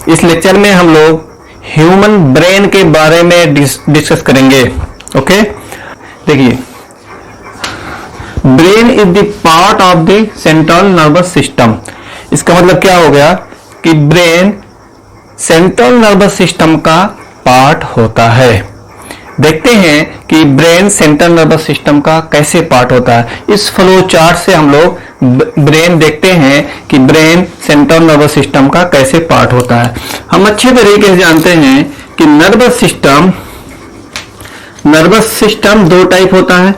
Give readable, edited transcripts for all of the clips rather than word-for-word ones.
इस लेक्चर में हम लोग ह्यूमन ब्रेन के बारे में डिस्कस करेंगे। ओके, देखिए, brain is the part of the central nervous system. इसका मतलब क्या हो गया कि ब्रेन सेंट्रल नर्वस सिस्टम का पार्ट होता है। देखते हैं कि ब्रेन सेंट्रल नर्वस सिस्टम का कैसे पार्ट होता है। इस फ्लो चार्ट से हम लोग ब्रेन देखते हैं कि ब्रेन सेंट्रल नर्वस सिस्टम का कैसे पार्ट होता है। हम अच्छे तरीके से जानते हैं कि नर्वस सिस्टम दो टाइप होता है,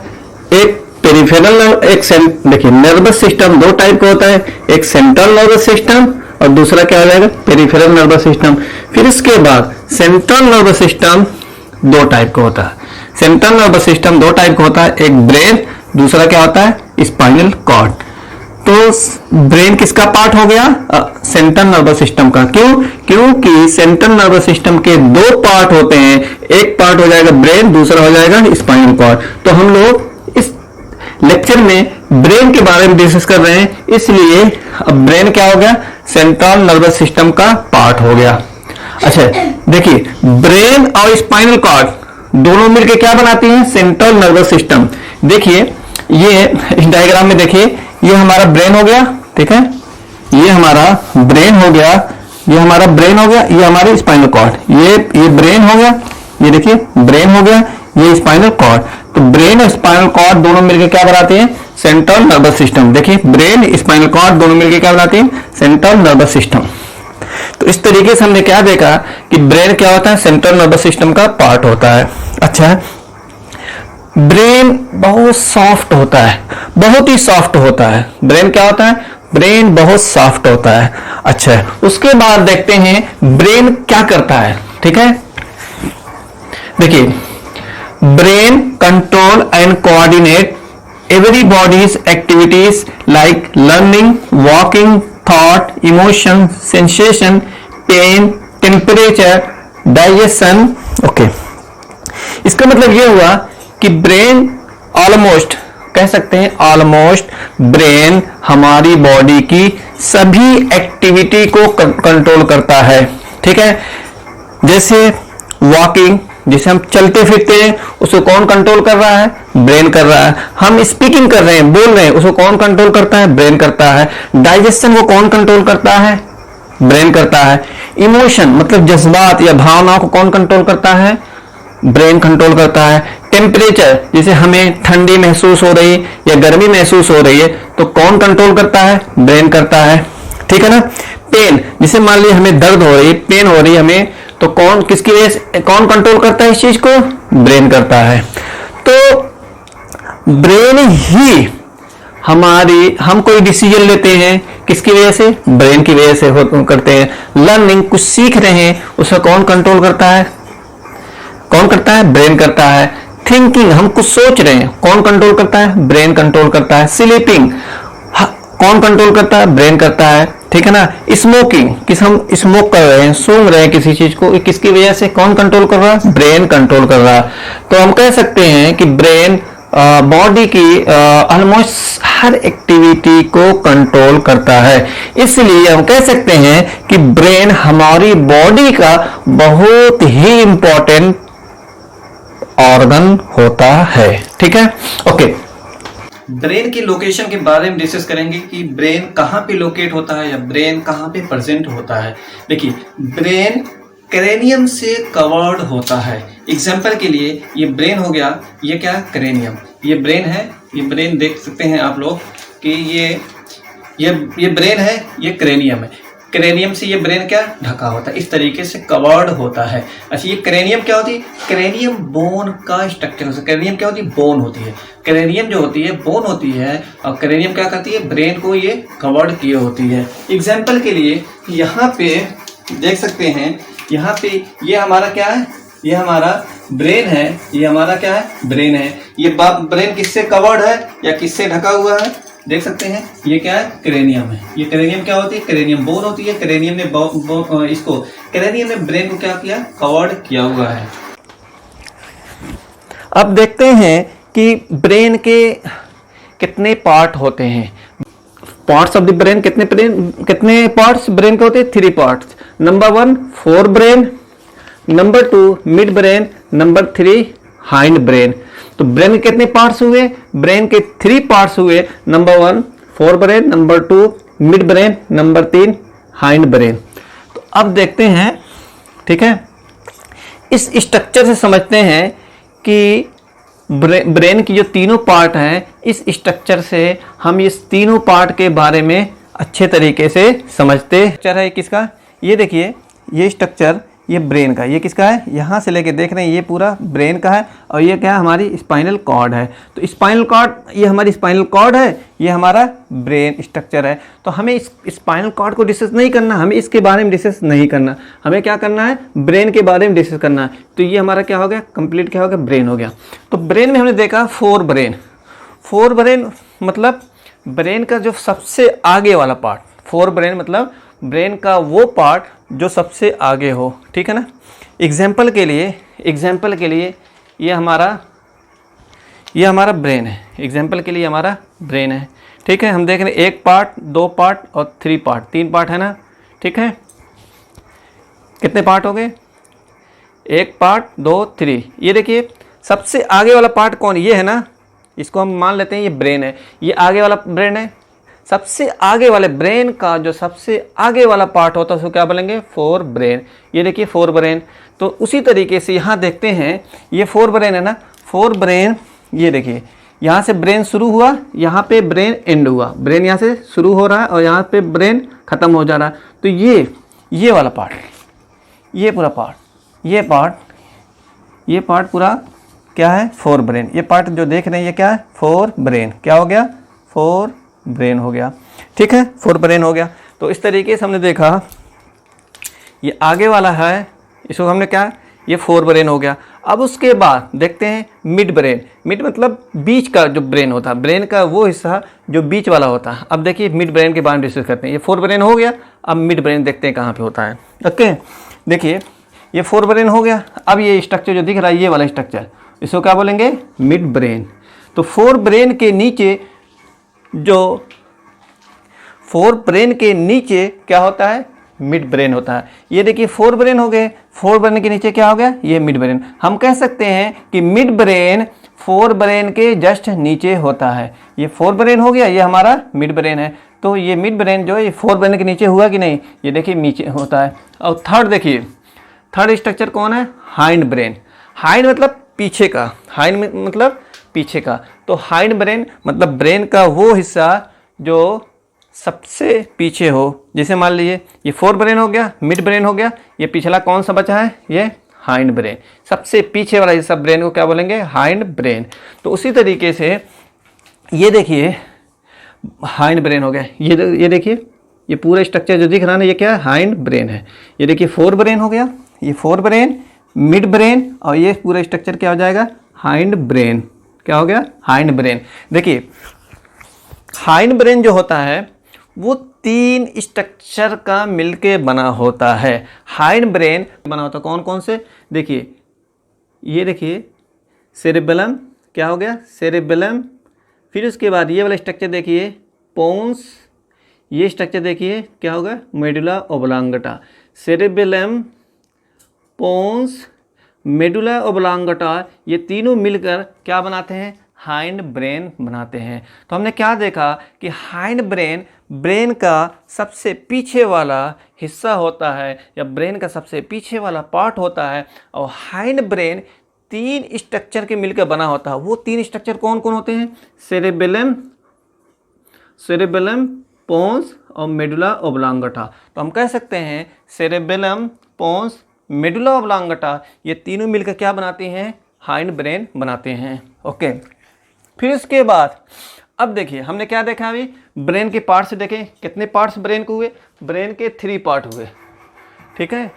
एक पेरिफेरल, देखिए नर्वस सिस्टम दो टाइप का होता है, एक सेंट्रल नर्वस सिस्टम और दूसरा क्या हो जाएगा, पेरिफेरल नर्वस सिस्टम। फिर इसके बाद सेंट्रल नर्वस सिस्टम दो टाइप का होता है। सेंट्रल नर्वस सिस्टम दो टाइप का होता है, एक ब्रेन, दूसरा क्या होता है, स्पाइनल कॉर्ड। तो ब्रेन किसका पार्ट हो गया, सेंट्रल नर्वस सिस्टम का। क्योंकि सेंट्रल नर्वस सिस्टम के दो पार्ट होते हैं, एक पार्ट हो जाएगा ब्रेन, दूसरा हो जाएगा स्पाइनल कॉर्ड। तो हम लोग इस लेक्चर में ब्रेन के बारे में डिस्कस कर रहे हैं, इसलिए अब ब्रेन क्या हो गया, सेंट्रल नर्वस सिस्टम का पार्ट हो गया। अच्छा, देखिए, ब्रेन और स्पाइनल कॉर्ड दोनों मिलकर क्या बनाती हैं, सेंट्रल नर्वस सिस्टम। देखिए, ये इस डायग्राम में देखिए, ये हमारा ब्रेन हो गया, ठीक है, ये हमारा ब्रेन हो गया, ये हमारा ब्रेन हो गया, ये हमारे स्पाइनल कॉर्ड, ये ब्रेन हो गया, ये देखिए ब्रेन हो गया, ये स्पाइनल कॉर्ड। तो ब्रेन और स्पाइनल कॉर्ड दोनों मिलकर क्या बनाते हैं, सेंट्रल नर्वस सिस्टम। देखिए, ब्रेन स्पाइनल कॉर्ड दोनों मिलकर क्या बनाते हैं, सेंट्रल नर्वस सिस्टम। तो इस तरीके से हमने क्या देखा कि ब्रेन क्या होता है, सेंट्रल नर्वस सिस्टम का पार्ट होता है। अच्छा, ब्रेन बहुत सॉफ्ट होता है, बहुत ही सॉफ्ट होता है। ब्रेन क्या होता है, ब्रेन बहुत सॉफ्ट होता है। अच्छा, उसके बाद देखते हैं ब्रेन क्या करता है, ठीक है। देखिए, brain control and coordinate every body's activities like learning, walking, thought, emotion, sensation, pain, temperature, digestion. Okay, इसका मतलब ये हुआ कि ब्रेन ऑलमोस्ट, कह सकते हैं ऑलमोस्ट, ब्रेन हमारी बॉडी की सभी एक्टिविटी को कंट्रोल करता है, ठीक है। जैसे वॉकिंग, जैसे हम चलते फिरते हैं, उसको कौन कंट्रोल कर रहा है, ब्रेन कर रहा है। हम स्पीकिंग कर रहे हैं, बोल रहे हैं, उसको कौन कंट्रोल करता है, ब्रेन करता है। डाइजेशन को कौन कंट्रोल करता है, ब्रेन करता है। इमोशन मतलब जज्बात या भावनाओं को कौन कंट्रोल करता है, ब्रेन कंट्रोल करता है। टेम्परेचर, जैसे हमें ठंडी महसूस हो रही है या गर्मी महसूस हो रही है, तो कौन कंट्रोल करता है, ब्रेन करता है, ठीक है ना। पेन, जैसे मान लीजिए हमें दर्द हो रही है, पेन हो रही है हमें, तो कौन, किसकी वजह से कौन कंट्रोल करता है इस चीज को, ब्रेन करता है। तो ब्रेन ही हम कोई डिसीजन लेते हैं, किसकी वजह से, ब्रेन की वजह से करते हैं। लर्निंग, कुछ सीख रहे हैं, उसे कौन कंट्रोल करता है, कौन करता है, ब्रेन करता है। थिंकिंग, हम कुछ सोच रहे हैं, कौन कंट्रोल करता है, ब्रेन कंट्रोल करता है। स्लीपिंग, कौन कंट्रोल करता है, ब्रेन करता है, ठीक है ना। स्मोकिंग, हम स्मोक कर रहे हैं, सूंघ रहे हैं किसी चीज को, किसकी वजह से, कौन कंट्रोल कर रहा है, ब्रेन कंट्रोल कर रहा है। तो हम कह सकते हैं कि ब्रेन बॉडी की ऑलमोस्ट हर एक्टिविटी को कंट्रोल करता है। इसलिए हम कह सकते हैं कि ब्रेन हमारी बॉडी का बहुत ही इंपॉर्टेंट ऑर्गन होता है, ठीक है। ओके, ब्रेन की लोकेशन के बारे में डिस्कस करेंगे कि ब्रेन कहाँ पे लोकेट होता है या ब्रेन कहाँ पे प्रेजेंट होता है। देखिए, ब्रेन क्रेनियम से कवर्ड होता है। एग्जाम्पल के लिए ये ब्रेन हो गया, ये क्या है, क्रेनियम, ये ब्रेन है, ये ब्रेन देख सकते हैं आप लोग कि ये ब्रेन है, ये क्रेनियम है। क्रेनियम से ये ब्रेन क्या ढका होता है, इस तरीके से कवर्ड होता है। अच्छा, ये क्रेनियम क्या होती है, क्रेनियम बोन का स्ट्रक्चर होता है। क्रेनियम क्या होती है, बोन होती है। क्रेनियम जो होती है बोन होती है, और क्रेनियम क्या करती है, ब्रेन को ये कवर्ड किए होती है। एग्जाम्पल के लिए यहाँ पे देख सकते हैं, यहाँ पे ये हमारा क्या है, ये हमारा ब्रेन है, ये हमारा क्या है, ब्रेन है। ये ब्रेन किससे कवर्ड है या किससे ढका हुआ है, देख सकते हैं, ये क्या है, क्रेनियम है। ये क्रेनियम क्या होती है, क्रेनियम बोन होती है। क्रेनियम ने क्रेनियम ने ब्रेन को क्या किया, कवर्ड किया हुआ है। अब देखते हैं कि ब्रेन के कितने पार्ट होते हैं। पार्ट्स ऑफ द ब्रेन, कितने पार्ट्स ब्रेन के होते हैं? 3 parts. Number 1 fore brain, number 2 mid brain, number 3 hind brain. तो ब्रेन के कितने पार्ट्स हुए? ब्रेन के 3 पार्ट्स हुए। Number 1 fore brain, number 2 mid brain, number 3 hind brain. तो अब देखते हैं, ठीक है, इस स्ट्रक्चर से समझते हैं कि ब्रेन की जो तीनों पार्ट हैं, इस स्ट्रक्चर से हम इस तीनों पार्ट के बारे में अच्छे तरीके से समझते। स्ट्रक्चर है किसका? ये देखिए, ये स्ट्रक्चर ये ब्रेन का, ये किसका है? यहाँ से लेके देख रहे हैं ये पूरा ब्रेन का है, और ये क्या है? हमारी स्पाइनल कॉर्ड है। तो स्पाइनल कॉर्ड, ये हमारी स्पाइनल कॉर्ड है, ये हमारा ब्रेन स्ट्रक्चर है। तो हमें इस स्पाइनल कॉर्ड को डिस्कस नहीं करना, हमें इसके बारे में डिस्कस नहीं करना, हमें क्या करना है? ब्रेन के बारे में डिस्कस करना है। तो ये हमारा क्या हो गया? कंप्लीट क्या हो गया? ब्रेन हो गया। तो ब्रेन में हमने देखा फोर ब्रेन। फोर ब्रेन मतलब ब्रेन का जो सबसे आगे वाला पार्ट। फोर ब्रेन मतलब ब्रेन का वो पार्ट जो सबसे आगे हो, ठीक है ना। एग्जाम्पल के लिए ये हमारा ब्रेन है। एग्जाम्पल के लिए हमारा ब्रेन है, ठीक है। हम देख रहे हैं 1 पार्ट, 2 पार्ट और 3 पार्ट, 3 पार्ट है ना, ठीक है। कितने पार्ट हो गए? 1 पार्ट, 2, 3। ये देखिए सबसे आगे वाला पार्ट कौन? ये है ना, इसको हम मान लेते हैं ये ब्रेन है, ये आगे वाला ब्रेन है। सबसे आगे वाले ब्रेन का जो सबसे आगे वाला पार्ट होता है उसको क्या बोलेंगे? Fore brain. ये देखिए फोर ब्रेन। तो उसी तरीके से यहाँ देखते हैं, ये फोर ब्रेन है ना, फोर ब्रेन। ये देखिए यहाँ से ब्रेन शुरू हुआ, यहाँ पे ब्रेन एंड हुआ। ब्रेन यहाँ से शुरू हो रहा है और यहाँ पे ब्रेन खत्म हो जा रहा है। तो ये वाला पार्ट, ये पूरा पार्ट, ये पार्ट पूरा क्या है? Fore brain. ये पार्ट जो देख रहे हैं ये क्या है? Fore brain. क्या हो गया? फोर ब्रेन हो गया, ठीक है, फोर ब्रेन हो गया। तो इस तरीके से हमने देखा, ये आगे वाला है, इसको हमने क्या? ये फोर ब्रेन हो गया। अब उसके बाद देखते हैं मिड ब्रेन। मिड मतलब बीच का जो ब्रेन होता है, ब्रेन का वो हिस्सा जो बीच वाला होता है। अब देखिए मिड ब्रेन के बारे में डिस्कस करते हैं। ये फोर ब्रेन हो गया, अब मिड ब्रेन देखते हैं कहाँ पे होता है। ओके, देखिए ये फोर ब्रेन हो गया। अब ये स्ट्रक्चर जो दिख रहा है, ये वाला स्ट्रक्चर, इसको क्या बोलेंगे? Mid brain. तो फोर ब्रेन के नीचे क्या होता है? मिड ब्रेन होता है। ये देखिए फोर ब्रेन हो गए, फोर ब्रेन के नीचे क्या हो गया? ये मिड ब्रेन। हम कह सकते हैं कि मिड ब्रेन फोर ब्रेन के जस्ट नीचे होता है। ये फोर ब्रेन हो गया, ये हमारा मिड ब्रेन है। तो ये मिड ब्रेन जो है ये फोर ब्रेन के नीचे हुआ कि नहीं? ये देखिए नीचे होता है। और थर्ड देखिए, थर्ड स्ट्रक्चर कौन है? Hind brain. हाइंड मतलब पीछे का, हाइंड मतलब पीछे का। तो हाइंड ब्रेन मतलब ब्रेन का वो हिस्सा जो सबसे पीछे हो। जैसे मान लीजिए ये फोर ब्रेन हो गया, मिड ब्रेन हो गया, ये पिछला कौन सा बचा है? ये हाइंड ब्रेन। सबसे पीछे वाला हिस्सा ब्रेन को क्या बोलेंगे? Hind brain. तो उसी तरीके से ये देखिए हाइंड ब्रेन हो गया। ये देखिए ये पूरा स्ट्रक्चर जो दिख रहा है ना, ये क्या है? हाइंड ब्रेन है। ये देखिए फोर ब्रेन हो गया, ये फोर ब्रेन, मिड ब्रेन, और ये पूरा स्ट्रक्चर क्या हो जाएगा? Hind brain. क्या हो गया? Hind brain. देखिए हाइंड ब्रेन जो होता है वो 3 स्ट्रक्चर का मिलके बना होता है। हाइंड ब्रेन बना होता है कौन कौन से? देखिए ये देखिए सेरेबेलम, क्या हो गया? सेरेबेलम। फिर उसके बाद ये वाला स्ट्रक्चर देखिए पोन्स, ये स्ट्रक्चर देखिए क्या होगा? मेडुला ओब्लांगटा। सेरेबेलम, पोन्स, मेडुला ओब्लांगटा, ये तीनों मिलकर क्या बनाते हैं? हाइंड ब्रेन बनाते हैं। तो हमने क्या देखा कि हाइंड ब्रेन ब्रेन का सबसे पीछे वाला हिस्सा होता है, या ब्रेन का सबसे पीछे वाला पार्ट होता है। और हाइंड ब्रेन 3 स्ट्रक्चर के मिलकर बना होता है। वो 3 स्ट्रक्चर कौन कौन होते हैं? सेरेबेलम, पोन्स और मेडुला ओब्लांगटा। तो हम कह सकते हैं सेरेबेलम, पोन्स, मेडुला ओब्लांगटा, ये तीनों मिलकर क्या बनाते हैं? हाइंड ब्रेन बनाते हैं। ओके, फिर इसके बाद अब देखिए हमने क्या देखा अभी? ब्रेन के पार्ट्स देखें। कितने पार्ट्स ब्रेन को हुए? ब्रेन के 3 पार्ट हुए, ठीक है।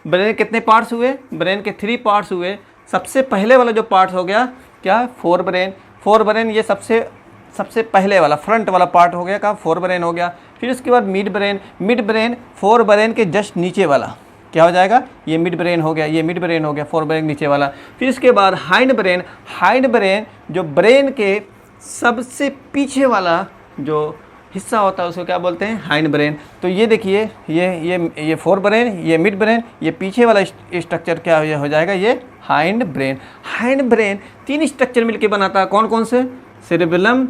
ब्रेन के कितने पार्ट्स हुए? ब्रेन के 3 पार्ट्स हुए। सबसे पहले वाला जो पार्ट हो गया क्या? Fore brain. फोर ब्रेन ये सबसे पहले वाला फ्रंट वाला पार्ट हो गया का फोर ब्रेन हो गया। फिर उसके बाद mid brain. Mid brain fore brain के जस्ट नीचे वाला क्या हो जाएगा? ये मिड ब्रेन हो गया, ये मिड ब्रेन हो गया, फोर ब्रेन नीचे वाला। फिर इसके बाद हाइंड ब्रेन। हाइंड ब्रेन जो ब्रेन के सबसे पीछे वाला जो हिस्सा होता है उसको क्या बोलते हैं, हाइंड ब्रेन। तो ये देखिए ये फोर ब्रेन, ये मिड ब्रेन, ये पीछे वाला स्ट्रक्चर क्या हो जाएगा, ये hind brain. Hind brain 3 structure मिलके बनाता है, कौन कौन से, सेरेबेलम,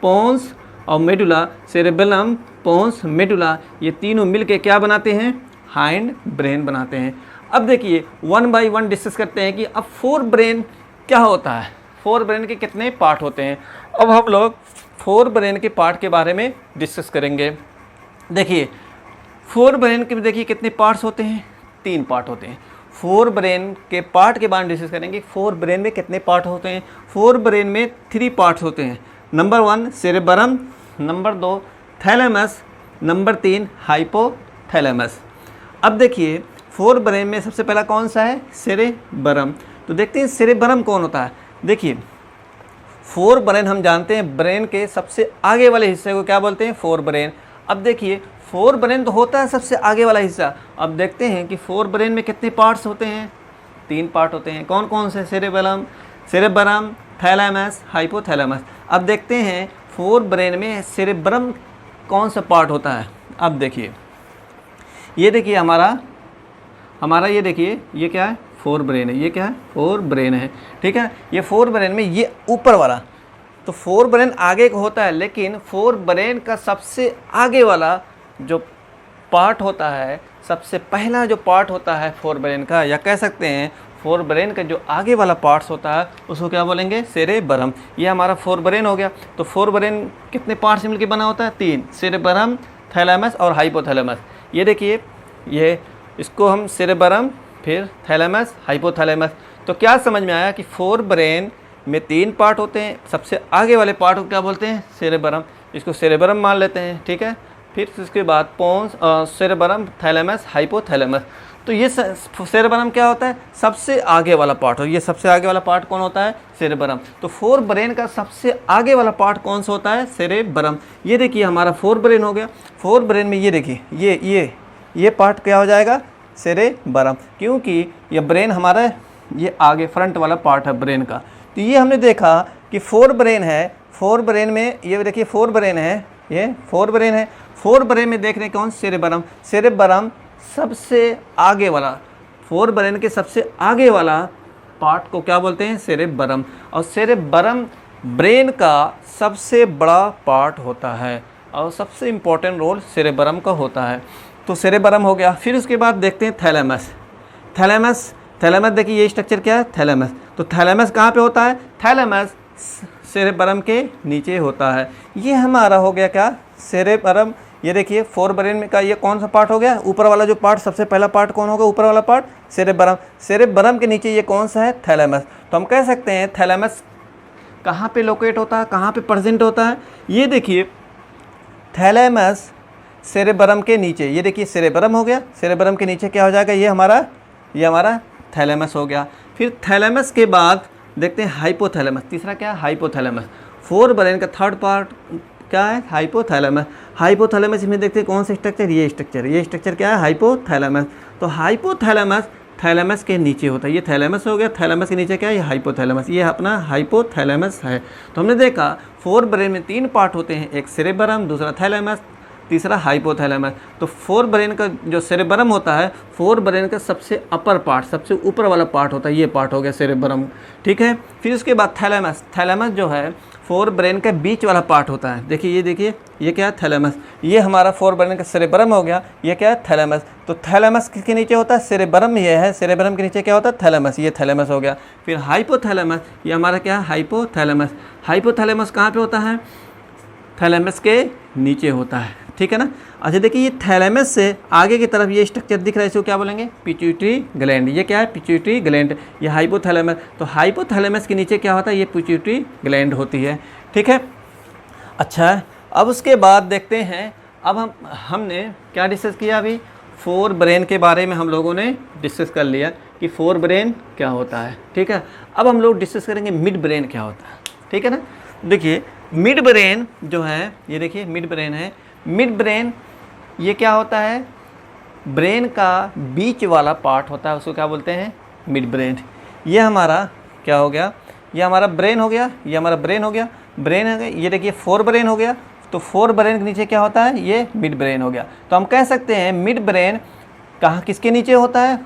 पोन्स और मेडुला। सेरेबेलम, पोन्स, मेडुला, ये तीनों मिलके क्या बनाते हैं, हाइंड ब्रेन बनाते हैं। अब देखिए 1 बाय 1 डिस्कस करते हैं कि अब फोर ब्रेन क्या होता है, फोर ब्रेन के कितने पार्ट होते हैं। अब हम लोग फोर ब्रेन के पार्ट के बारे में डिस्कस करेंगे। देखिए फोर ब्रेन के देखिए कितने पार्ट्स होते हैं, 3 पार्ट होते हैं। फोर ब्रेन के पार्ट के बारे में डिस्कस करेंगे, फोर ब्रेन में कितने पार्ट होते हैं। फोर ब्रेन में 3 पार्ट्स होते हैं। Number 1 cerebrum, number 2 thalamus, number 3 hypothalamus. अब देखिए फोर ब्रेन में सबसे पहला कौन सा है, सेरेबरम। तो देखते हैं सेरेबरम कौन होता है। देखिए फोर ब्रेन हम जानते हैं ब्रेन के सबसे आगे वाले हिस्से को क्या बोलते हैं, फोर ब्रेन। अब देखिए फोर ब्रेन तो होता है सबसे आगे वाला हिस्सा। अब देखते हैं कि फोर ब्रेन में कितने पार्ट्स होते हैं, 3 पार्ट होते हैं। कौन कौन से, सेरेबरम, थैलेमस, हाइपोथैलेमस। अब देखते हैं फोर ब्रेन में सेरेबरम कौन सा पार्ट होता है। अब देखिए ये देखिए हमारा ये देखिए ये क्या है, फोर ब्रेन है। ये क्या है, फोर ब्रेन है, ठीक है। ये फोर ब्रेन में ये ऊपर वाला, तो फोर ब्रेन आगे का होता है, लेकिन फोर ब्रेन का सबसे आगे वाला जो पार्ट होता है, सबसे पहला जो पार्ट होता है फोर ब्रेन का, या कह सकते हैं फोर ब्रेन का जो आगे वाला पार्ट्स होता है उसको क्या बोलेंगे, सेरेबरम। ये हमारा फोर ब्रेन हो गया। तो फोर ब्रेन कितने पार्ट से मिलकर बना होता है, 3, सेरेबरम, थैलेमस और हाइपोथैलेमस। ये देखिए ये इसको हम सेरेबरम, फिर थैलेमस, हाइपोथैलेमस। तो क्या समझ में आया कि फोर ब्रेन में 3 पार्ट होते हैं, सबसे आगे वाले पार्ट को क्या बोलते हैं, सेरेबरम। इसको सेरेबरम मान लेते हैं, ठीक है। फिर उसके बाद पोन्स, सेरेबरम, थैलेमस, हाइपोथैलेमस। तो ये सेरेबरम क्या होता है, सबसे आगे वाला पार्ट हो। ये सबसे आगे वाला पार्ट कौन होता है, सेरेबरम। तो फोर ब्रेन का सबसे आगे वाला पार्ट कौन सा होता है, सेरेबरम। ये देखिए हमारा फोर ब्रेन हो गया। फोर ब्रेन में ये देखिए ये पार्ट क्या हो जाएगा, सेरेबरम, क्योंकि ये ब्रेन हमारा ये आगे फ्रंट वाला पार्ट है ब्रेन का। तो ये हमने देखा कि फोर ब्रेन है। फोर ब्रेन में ये देखिए फोर ब्रेन है, ये फोर ब्रेन है। फोर ब्रेन में देख रहे हैं कौन, सेरेबरम। सेरेबरम सबसे आगे वाला, फोर ब्रेन के सबसे आगे वाला पार्ट को क्या बोलते हैं, सेरेबरम। और सेरेबरम ब्रेन का सबसे बड़ा पार्ट होता है और सबसे इम्पोर्टेंट रोल सेरेबरम का होता है। तो सेरेबरम हो गया। फिर उसके बाद देखते हैं थैलेमस। थैलेमस देखिए ये स्ट्रक्चर क्या है, थैलेमस। तो थैलेमस कहाँ पे होता है, थैलेमस सेरेबरम के नीचे होता है। ये हमारा हो गया क्या, सेरेबरम। ये देखिए फोर ब्रेन का ये कौन सा पार्ट हो गया, ऊपर वाला जो पार्ट, सबसे पहला पार्ट कौन होगा, ऊपर वाला पार्ट, सेरेबरम। सेरेबरम के नीचे ये कौन सा है, थैलेमस। तो हम कह सकते हैं थैलेमस कहाँ पे लोकेट होता है, कहाँ पे प्रेजेंट होता है। ये देखिए थैलेमस सेरेबरम के नीचे, ये देखिए सेरेबरम हो गया। सेरेबरम के नीचे क्या हो जाएगा, ये हमारा थैलेमस हो गया। फिर थैलेमस के बाद देखते हैं हाइपोथैलेमस। तीसरा क्या है, हाइपोथैलेमस। फोर ब्रेन का थर्ड पार्ट क्या है, हाइपोथैलेमस। हाइपोथैलेमस में देखते हैं कौन सा स्ट्रक्चर, ये स्ट्रक्चर क्या है, हाइपोथैलेमस। तो हाइपोथैलेमस थैलेमस के नीचे होता है। ये थैलेमस हो गया, थैलेमस के नीचे क्या है, ये हाइपोथैलेमस। ये अपना हाइपोथैलेमस है। तो हमने देखा फोर ब्रेन में 3 पार्ट होते हैं, एक सेरेबरम, दूसरा थैलेमस, तीसरा हाइपोथैलेमस। तो फोर ब्रेन का जो सेरेबरम होता है, फोर ब्रेन का सबसे अपर पार्ट, सबसे ऊपर वाला पार्ट होता है, ये पार्ट हो गया सेरेबरम, ठीक है। फिर उसके बाद थैलेमस जो है फोर ब्रेन का बीच वाला पार्ट होता है। देखिए ये क्या है, थैलेमस। ये हमारा फोर ब्रेन का सेरेबरम हो गया, ये क्या है, थैलेमस। तो थैलेमस के नीचे होता है सेरेबरम, ये है सेरेबरम के नीचे क्या होता है, थैलेमस। ये थैलेमस हो गया। फिर हाइपोथैलेमस, ये हमारा क्या है, हाइपोथैलेमस। हाइपोथैलेमस कहाँ पे होता है, थैलेमस के नीचे होता है, ठीक है ना। अच्छा देखिए ये थैलेमस से आगे की तरफ ये स्ट्रक्चर दिख रहा है, इसको क्या बोलेंगे, पिट्यूटरी ग्लैंड। ये क्या है, पिट्यूटरी ग्लैंड। ये हाइपोथैलेमस। तो हाइपोथैलेमस के नीचे क्या होता है, ये पिट्यूटरी ग्लैंड होती है, ठीक है। अच्छा अब उसके बाद देखते हैं, अब हमने क्या डिस्कस किया, अभी फोर ब्रेन के बारे में हम लोगों ने डिस्कस कर लिया कि फोर ब्रेन क्या होता है, ठीक है। अब हम लोग डिस्कस करेंगे मिड ब्रेन क्या होता है, ठीक है ना। देखिए मिड ब्रेन जो है, ये देखिए मिड ब्रेन है। मिड ब्रेन ये क्या होता है, ब्रेन का बीच वाला पार्ट होता है, उसको क्या बोलते हैं, मिड ब्रेन। ये हमारा क्या हो गया, ये हमारा ब्रेन हो गया, ये हमारा ब्रेन हो गया। ब्रेन है, ये देखिए फोर ब्रेन हो गया। तो फोर ब्रेन के नीचे क्या होता है, ये मिड ब्रेन हो गया। तो हम कह सकते हैं मिड ब्रेन कहाँ किसके नीचे होता है,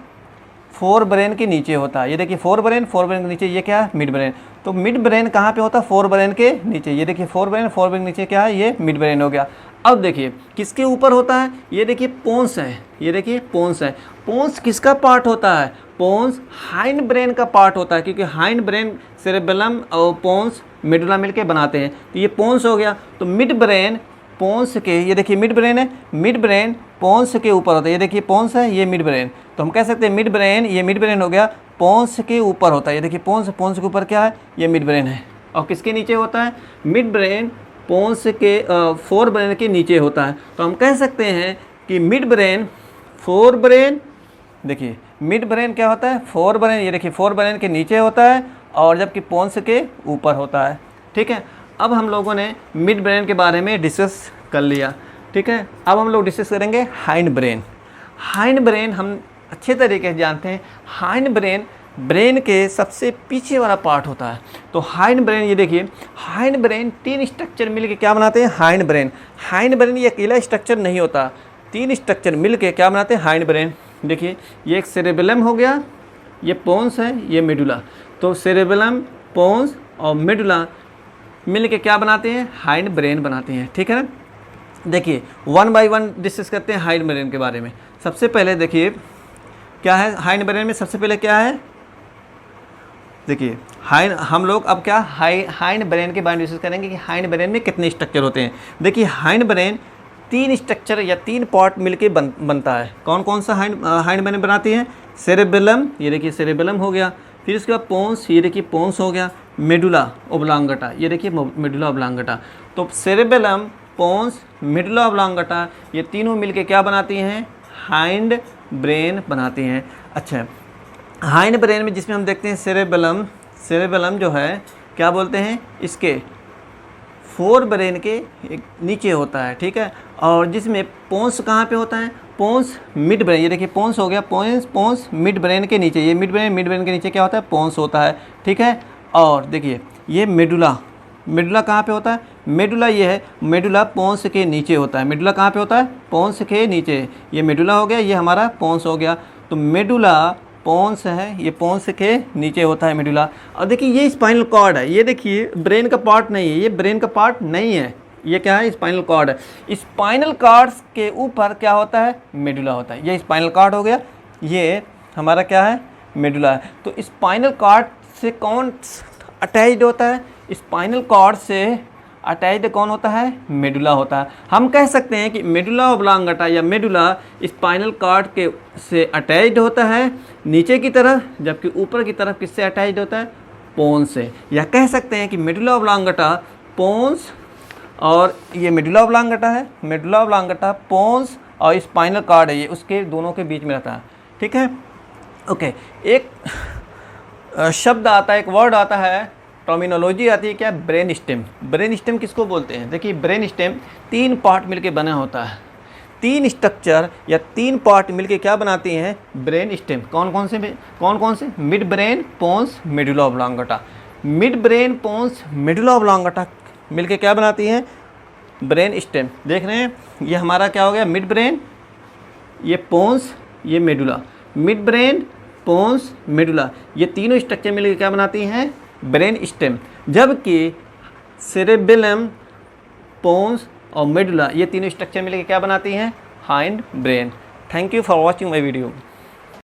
फोर ब्रेन के नीचे होता है। ये देखिए फोर ब्रेन के नीचे, ये क्या है, मिड ब्रेन। तो मिड ब्रेन कहाँ पे होता है, फोर ब्रेन के नीचे। ये देखिए फोर ब्रेन के नीचे क्या है, ये मिड ब्रेन हो गया। अब देखिए किसके ऊपर होता है, ये देखिए पोन्स है, ये देखिए पोन्स है। पोन्स किसका पार्ट होता है, पोन्स हाइंड ब्रेन का पार्ट होता है, क्योंकि हाइंड ब्रेन सेरेबेलम और पोन्स मेडुला मिलके बनाते हैं। तो ये पोन्स हो गया। तो मिड ब्रेन पोन्स के, ये देखिए मिड ब्रेन है, मिड ब्रेन पोन्स के ऊपर होता है। ये देखिए पोन्स है, ये मिड ब्रेन। तो हम कह सकते हैं मिड ब्रेन, ये मिड ब्रेन हो गया, पोन्स के ऊपर होता है। ये देखिए पोन्स के ऊपर क्या है, ये मिड ब्रेन है। और किसके नीचे होता है, मिड ब्रेन पोन्स के फोर ब्रेन के नीचे होता है। तो हम कह सकते हैं कि मिड ब्रेन फोर ब्रेन, देखिए मिड ब्रेन क्या होता है, फोर ब्रेन, ये देखिए फोर ब्रेन के नीचे होता है, और जबकि पोन्स के ऊपर होता है। ठीक है, अब हम लोगों ने मिड ब्रेन के बारे में डिस्कस कर लिया। ठीक है, अब हम लोग डिस्कस करेंगे हाइंड ब्रेन। हाइंड ब्रेन हम अच्छे तरीके से जानते हैं। हाइंड ब्रेन ब्रेन के सबसे पीछे वाला पार्ट होता है। तो हाइंड ब्रेन, ये देखिए हाइंड ब्रेन तीन स्ट्रक्चर मिलके क्या बनाते हैं, हाइंड ब्रेन। हाइंड ब्रेन ये अकेला स्ट्रक्चर नहीं होता, तीन स्ट्रक्चर मिलके क्या बनाते हैं, हाइंड ब्रेन। देखिए ये एक सेरेबेलम हो गया, ये पोन्स है, ये मेडुला। तो सेरेबेलम, पोन्स और मेडुला मिलके क्या बनाते हैं, हाइंड ब्रेन बनाते हैं। ठीक है ना, देखिए वन बाय वन डिस्कस करते हैं हाइंड ब्रेन के बारे में। सबसे पहले देखिए क्या है हाइंड ब्रेन में, सबसे पहले क्या है, देखिए हाइंड, हम लोग अब क्या हाइंड ब्रेन के बारे में डिस्कस करेंगे कि हाइंड ब्रेन में कितने स्ट्रक्चर होते हैं। देखिए हाइंड ब्रेन तीन स्ट्रक्चर या तीन पार्ट मिलके बनता है। कौन कौन सा हाइंड ब्रेन बनाती है, सेरेबेलम, ये देखिए सेरेबेलम हो गया, फिर उसके बाद पोन्स, ये देखिए पोन्स हो गया, मेडुला ओब्लांगटा, ये देखिए मेडुला ओब्लांगटा। तो सेरेबेलम, पोन्स, मेडुला ओब्लांगटा, ये तीनों मिलके क्या बनाती हैं, हाइंड ब्रेन बनाती हैं। अच्छा, हाइंड ब्रेन में जिसमें हम देखते हैं सेरेबेलम जो है क्या बोलते हैं, इसके फोर ब्रेन के नीचे होता है। ठीक है, और जिसमें पोन्स कहाँ पे होता है, पोन्स मिड ब्रेन, ये देखिए पोन्स हो गया, पोन्स मिड ब्रेन के नीचे, ये मिड ब्रेन के नीचे क्या होता है, पोन्स होता है। ठीक है, और देखिए ये मेडुला कहाँ पे होता है, मेडुला ये है, मेडुला पोन्स के नीचे होता है। मेडुला कहाँ पे होता है, पोन्स के नीचे। ये मेडुला हो गया, ये हमारा पोन्स हो गया। तो मेडुला पोन्स है, ये पोन्स के नीचे होता है मेडुला। और देखिए ये स्पाइनल कॉर्ड है, ये देखिए ब्रेन का पार्ट नहीं है, ये ब्रेन का पार्ट नहीं है, ये क्या है, स्पाइनल कॉर्ड है। स्पाइनल कॉर्ड के ऊपर क्या होता है, मेडुला होता है। ये स्पाइनल कॉर्ड हो गया, ये हमारा क्या है, मेडुला है। तो स्पाइनल कॉर्ड से कौन अटैच्ड होता है, स्पाइनल कॉर्ड से अटैच्ड कौन होता है, मेडुला होता है। हम कह सकते हैं कि मेडुला ओब्लांगटा या मेडुला स्पाइनल कॉर्ड के से अटैच्ड होता है नीचे की तरफ, जबकि ऊपर की तरफ किससे अटैच्ड होता है, पोन्स से। या कह सकते हैं कि मेडुला ओब्लांगटा पोन्स, और ये मेडुला ओब्लांगटा है, मेडुला ओब्लांगटा पोन्स और स्पाइनल कॉर्ड है, ये उसके दोनों के बीच में रहता है। ठीक है, ओके। एक शब्द आता है, एक वर्ड आता है, टर्मिनोलॉजी आती है क्या, ब्रेन स्टेम। ब्रेन स्टेम किसको बोलते हैं, देखिए ब्रेन स्टेम तीन पार्ट मिलके बना होता है। तीन स्ट्रक्चर या तीन पार्ट मिलके क्या बनाती हैं, ब्रेन स्टेम। कौन कौन से, mid brain, pons, medulla oblongata. Mid brain, pons, medulla oblongata मिलके क्या बनाती हैं, ब्रेन स्टेम। देख रहे हैं, ये हमारा क्या हो गया, मिड ब्रेन, ये पोन्स, ये medulla. Mid brain, pons, medulla, ये तीनों स्ट्रक्चर मिलकर क्या बनाती हैं, ब्रेन स्टेम। जबकि सेरेबेलम, पोन्स और मेडुला, ये तीनों स्ट्रक्चर मिलकर क्या बनाती हैं, hindbrain. Thank you for watching my video.